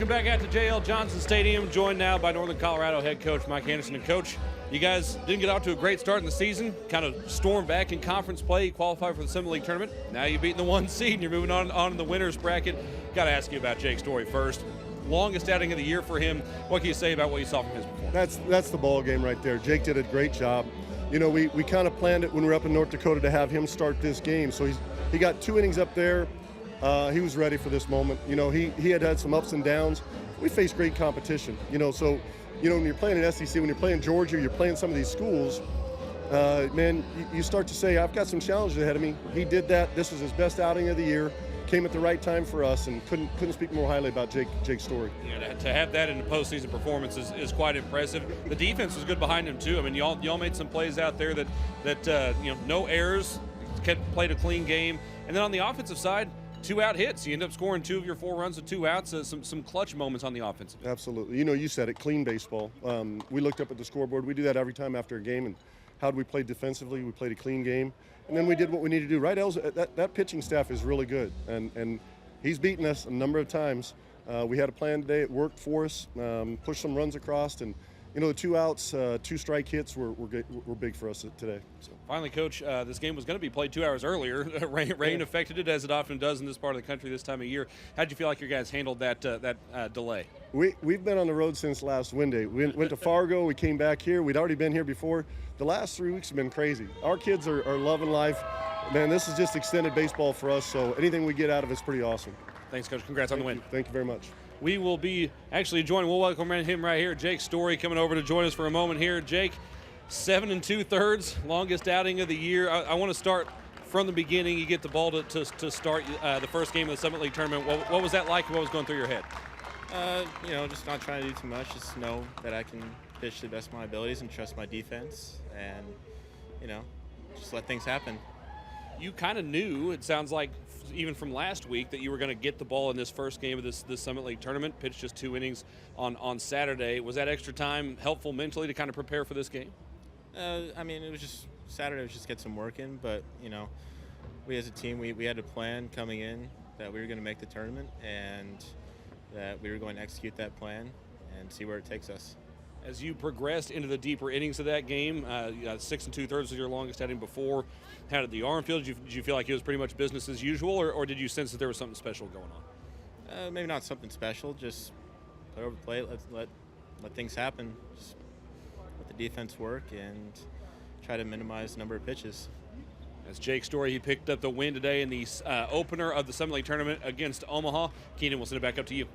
Welcome back out to J.L. Johnson Stadium, joined now by Northern Colorado head coach Mike Anderson. And Coach, you guys didn't get off to a great start in the season, kind of stormed back in conference play, you qualified for the Summit League tournament. Now you've beaten the 1 seed and you're moving on in the winner's bracket. Got to ask you about Jake Storey first. Longest outing of the year for him. What can you say about what you saw from his performance? That's the ball game right there. Jake did a great job. You know, we kind of planned it when we were up in North Dakota to have him start this game. So he got 2 innings up there. He was ready for this moment. You know, he had some ups and downs. We faced great competition. You know, so, you know, when you're playing an SEC, when you're playing Georgia, you're playing some of these schools, man, you start to say, I've got some challenges ahead of me. He did that. This was his best outing of the year. Came at the right time for us, and couldn't speak more highly about Jake Storey. Yeah, to have that in a postseason performance is quite impressive. The defense was good behind him too. I mean, y'all made some plays out there that you know, no errors, played a clean game, and then on the offensive side, 2 out hits. You end up scoring 2 of your 4 runs with 2 outs. Some clutch moments on the offensive end. Absolutely. You know, you said it, clean baseball. We looked up at the scoreboard. We do that every time after a game. And how did we play defensively? We played a clean game. And then we did what we needed to do. Right, that pitching staff is really good. And he's beaten us a number of times. We had a plan today. It worked for us. Pushed some runs across. And, you know, the 2 outs, 2 strike hits were big for us today. So. Finally, Coach, this game was going to be played 2 hours earlier. Rain affected it, as it often does in this part of the country this time of year. How did you feel like your guys handled that delay? We've been on the road since last Wednesday. We went to Fargo. We came back here. We'd already been here before. The last 3 weeks have been crazy. Our kids are loving life. Man, this is just extended baseball for us, so anything we get out of it's pretty awesome. Thanks, Coach. Congrats on the win. Thank you very much. We will be actually joined. We'll welcome him right here. Jake Storey coming over to join us for a moment here. Jake, 7 2/3, longest outing of the year. I want to start from the beginning. You get the ball to start the first game of the Summit League tournament. What was that like? What was going through your head? You know, just not trying to do too much. Just know that I can pitch to the best of my abilities and trust my defense, and you know, just let things happen. You kind of knew, it sounds like, even from last week, that you were going to get the ball in this first game of this Summit League tournament. Pitched just 2 innings on Saturday. Was that extra time helpful mentally to kind of prepare for this game? I mean, it was just Saturday was just get some work in, but you know, we as a team we had a plan coming in that we were going to make the tournament and that we were going to execute that plan and see where it takes us. As you progressed into the deeper innings of that game, 6 2/3 was your longest outing before. How did the arm feel? Did you feel like it was pretty much business as usual, or did you sense that there was something special going on? Maybe not something special. Just put over the plate. Let things happen. Just let the defense work and try to minimize the number of pitches. As Jake Storey, he picked up the win today in the opener of the Summit League tournament against Omaha. Keenan, we'll send it back up to you.